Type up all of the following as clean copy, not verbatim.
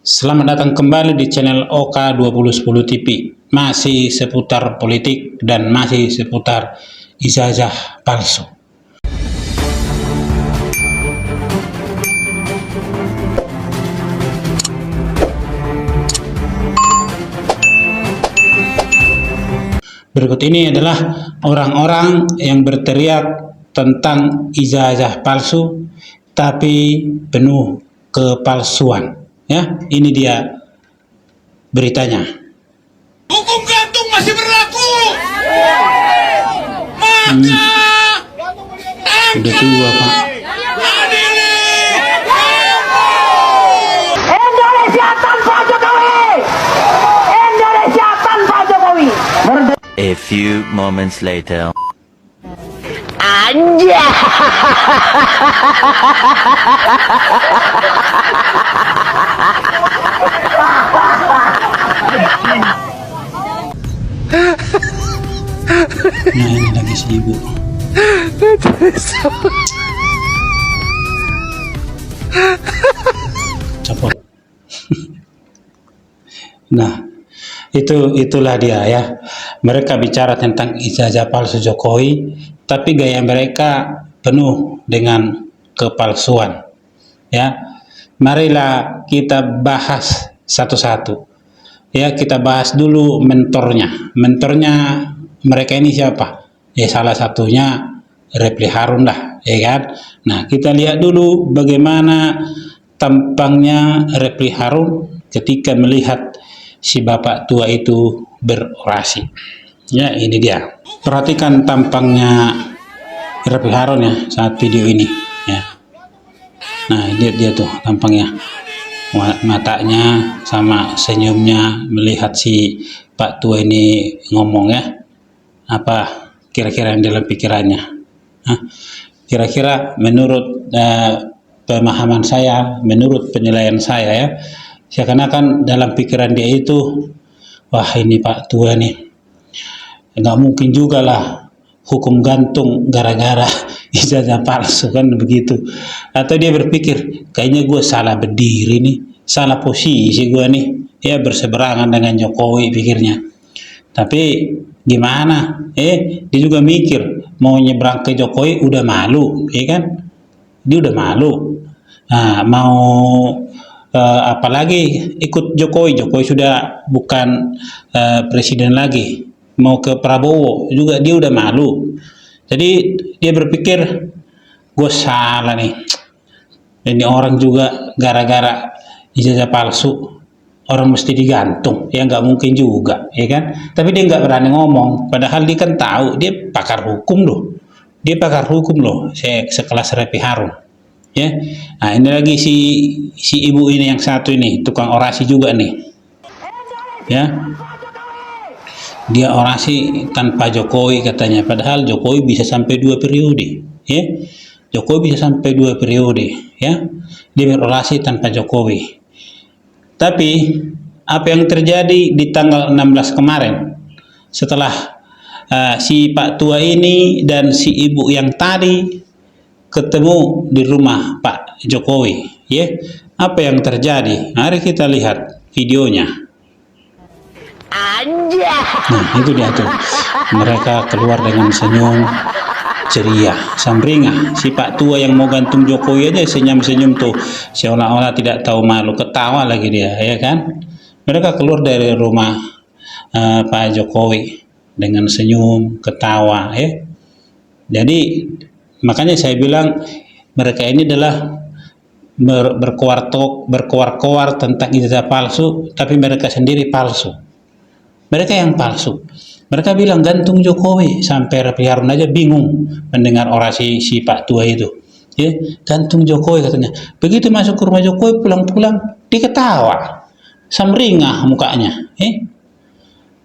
Selamat datang kembali di channel OK2010 TV. Masih seputar politik dan masih seputar ijazah palsu. Berikut ini adalah orang-orang yang berteriak tentang ijazah palsu tapi penuh kepalsuan. Ya, ini dia beritanya. Hukum gantung masih berlaku. Maka Udah tua, Pak. adili. Indonesia tanpa Jokowi. Indonesia tanpa Jokowi. A few moments later. Anja. Nah, ini lagi si ibu. Copot. Nah, itulah dia ya. Mereka bicara tentang ijazah palsu Jokowi, tapi gaya mereka penuh dengan kepalsuan. Ya, marilah kita bahas satu-satu. Ya, kita bahas dulu mentornya. Mentornya mereka ini siapa? Ya, salah satunya Refly Harun lah, ya kan? Nah, kita lihat dulu bagaimana tampangnya Refly Harun ketika melihat si bapak tua itu berorasi. Ya, ini dia. Perhatikan tampangnya Refly Harun ya saat video ini. Ya. Nah, lihat dia tuh tampangnya. Matanya sama senyumnya melihat si Pak Tua ini ngomong ya. Apa kira-kira yang dalam pikirannya? Kira-kira menurut pemahaman saya, menurut penilaian saya ya, seakan-akan dalam pikiran dia itu, wah ini Pak Tua nih, nggak mungkin juga lah hukum gantung gara-gara ijazah palsu kan begitu. Atau dia berpikir kayaknya gue salah berdiri nih, salah posisi gue nih, ya berseberangan dengan Jokowi pikirnya. Tapi gimana? Dia juga mikir mau nyebrang ke Jokowi udah malu, ya kan? Dia udah malu. Nah, mau apalagi ikut Jokowi. Jokowi sudah bukan presiden lagi. Mau ke Prabowo juga dia udah malu. Jadi dia berpikir gue salah nih. Ini orang juga gara-gara ijazah palsu orang mesti digantung, ya nggak mungkin juga, ya kan? Tapi dia nggak berani ngomong, padahal dia kan tahu dia pakar hukum loh, sekelas Refly Harun, ya. Nah ini lagi si ibu ini yang satu ini tukang orasi juga nih, ya. Dia orasi tanpa Jokowi katanya, padahal Jokowi bisa sampai 2 periode, ya. Jokowi bisa sampai 2 periode, ya. Dia berorasi tanpa Jokowi. Tapi apa yang terjadi di tanggal 16 kemarin setelah si Pak Tua ini dan si ibu yang tadi ketemu di rumah Pak Jokowi, ya, apa yang terjadi? Mari kita lihat videonya. Anja. Nah itu dia tuh, mereka keluar dengan senyum ceria, samringah. Si Pak Tua yang mau gantung Jokowi aja senyum-senyum tuh, seolah-olah tidak tahu malu, ketawa lagi dia, ya kan? Mereka keluar dari rumah Pak Jokowi dengan senyum, ketawa, ya. Jadi makanya saya bilang mereka ini adalah berkoar-koar tentang ijazah palsu, tapi mereka sendiri palsu. Mereka yang palsu. Mereka bilang gantung Jokowi, sampai Refly Harun aja bingung mendengar orasi si Pak Tua itu. Ya, gantung Jokowi katanya. Begitu masuk ke rumah Jokowi pulang-pulang diketawa, samringah mukanya.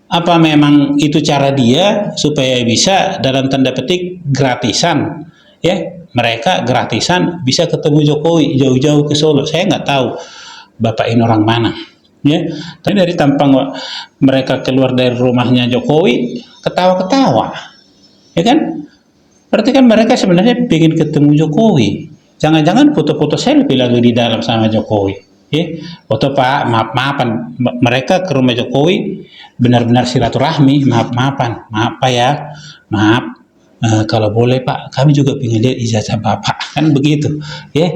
Apa memang itu cara dia supaya bisa dalam tanda petik gratisan? Ya, mereka gratisan bisa ketemu Jokowi jauh-jauh ke Solo. Saya nggak tahu bapak ini orang mana. Ya, tapi dari tampang mereka keluar dari rumahnya Jokowi ketawa-ketawa, ya kan? Berarti kan mereka sebenarnya ingin ketemu Jokowi. Jangan-jangan foto-foto selfie lagi di dalam sama Jokowi, Foto Pak, maaf-maafan mereka ke rumah Jokowi benar-benar silaturahmi, maaf-maafan, maaf Pak ya, maaf. Kalau boleh Pak, kami juga ingin lihat ijazah Bapak, kan begitu, ya.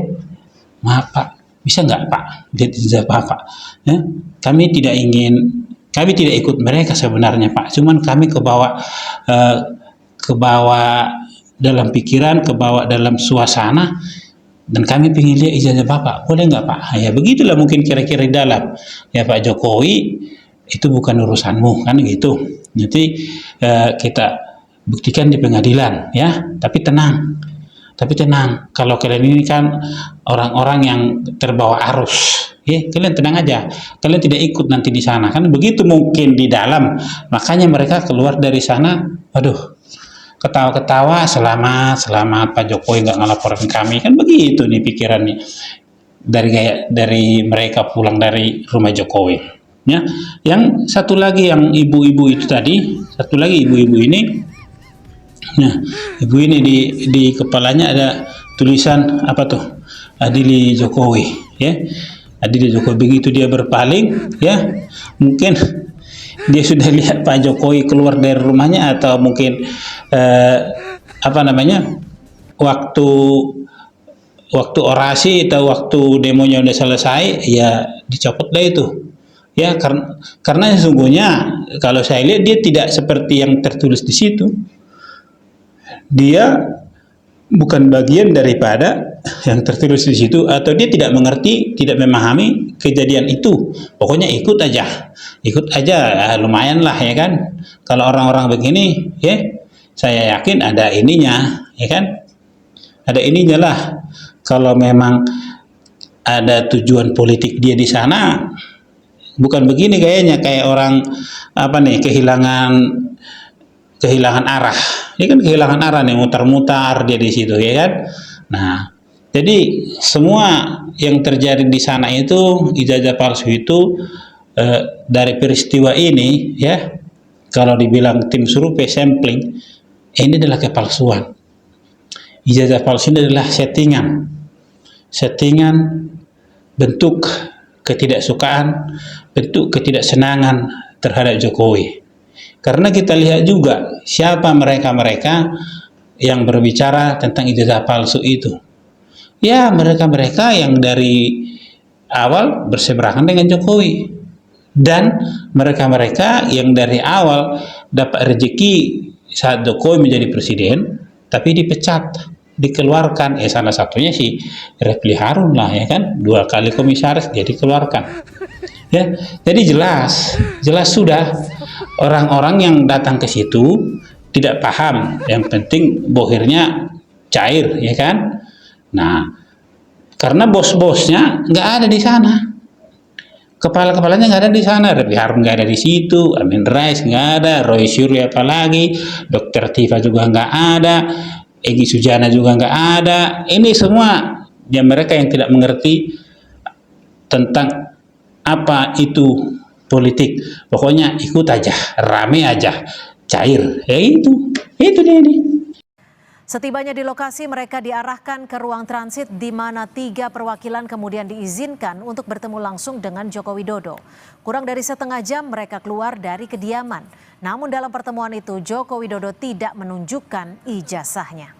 Maaf Pak, bisa nggak Pak lihat ijazah Bapak? Ya, kami tidak ikut mereka sebenarnya Pak, cuman kami ke bawah dalam pikiran, ke bawah dalam suasana, dan kami ingin lihat ijazah Bapak, boleh nggak Pak? Ya begitulah mungkin kira-kira di dalam. Ya Pak Jokowi, itu bukan urusanmu, kan gitu. Nanti kita buktikan di pengadilan, ya. Tapi tenang, kalau kalian ini kan orang-orang yang terbawa arus, ya kalian tenang aja, kalian tidak ikut nanti di sana, kan begitu mungkin di dalam. Makanya mereka keluar dari sana, aduh, ketawa-ketawa, selamat Pak Jokowi nggak ngelaporin kami, kan begitu nih pikirannya dari mereka pulang dari rumah Jokowi. Ya, yang satu lagi yang ibu-ibu itu tadi, satu lagi ibu-ibu ini. Nah, ibu ini di kepalanya ada tulisan apa tuh? Adili Jokowi, ya. Adili Jokowi, begitu dia berpaling, ya. Mungkin dia sudah lihat Pak Jokowi keluar dari rumahnya, atau mungkin waktu orasi atau waktu demonya udah selesai, ya dicopot deh itu. Ya, karena sesungguhnya kalau saya lihat dia tidak seperti yang tertulis di situ. Dia bukan bagian daripada yang tertulis di situ, atau dia tidak mengerti, tidak memahami kejadian itu. Pokoknya ikut aja, lumayan lah, ya kan. Kalau orang-orang begini, ya, saya yakin ada ininya, ya kan. Ada ininya lah. Kalau memang ada tujuan politik dia di sana, bukan begini kayaknya, kayak orang kehilangan arah. Ini kan kehilangan arah nih, mutar-mutar dia di situ, ya kan. Nah, jadi semua yang terjadi di sana itu, ijazah palsu itu dari peristiwa ini, ya, kalau dibilang tim survei sampling, ini adalah kepalsuan. Ijazah palsu ini adalah settingan bentuk ketidaksukaan, bentuk ketidaksenangan terhadap Jokowi. Karena kita lihat juga siapa mereka-mereka yang berbicara tentang ijazah palsu itu. Ya, mereka-mereka yang dari awal berseberangan dengan Jokowi. Dan mereka-mereka yang dari awal dapat rezeki saat Jokowi menjadi presiden, tapi dipecat, dikeluarkan. Salah satunya si Refli Harun lah, ya kan. 2 kali komisaris dia dikeluarkan. Ya, jadi jelas sudah orang-orang yang datang ke situ tidak paham. Yang penting bohirnya cair, ya kan. Nah, karena bos-bosnya nggak ada di sana, kepala-kepalanya nggak ada di sana. Refli Harun nggak ada di situ, Amin Rais nggak ada, Roy Suryo apalagi, Dr. Tifa juga nggak ada, Egy Sujana juga nggak ada. Ini semua ya mereka yang tidak mengerti tentang apa itu politik. Pokoknya ikut aja, rame aja, cair. Ya itu dia ini. Setibanya di lokasi, mereka diarahkan ke ruang transit di mana 3 perwakilan kemudian diizinkan untuk bertemu langsung dengan Joko Widodo. Kurang dari setengah jam mereka keluar dari kediaman. Namun dalam pertemuan itu Joko Widodo tidak menunjukkan ijazahnya.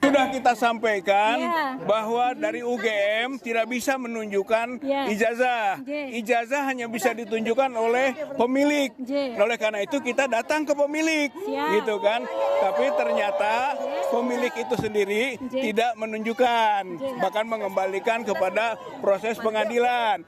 Sudah kita sampaikan bahwa dari UGM tidak bisa menunjukkan ijazah. Ijazah hanya bisa ditunjukkan oleh pemilik. Oleh karena itu kita datang ke pemilik, gitu kan. Tapi ternyata pemilik itu sendiri tidak menunjukkan, bahkan mengembalikan kepada proses pengadilan.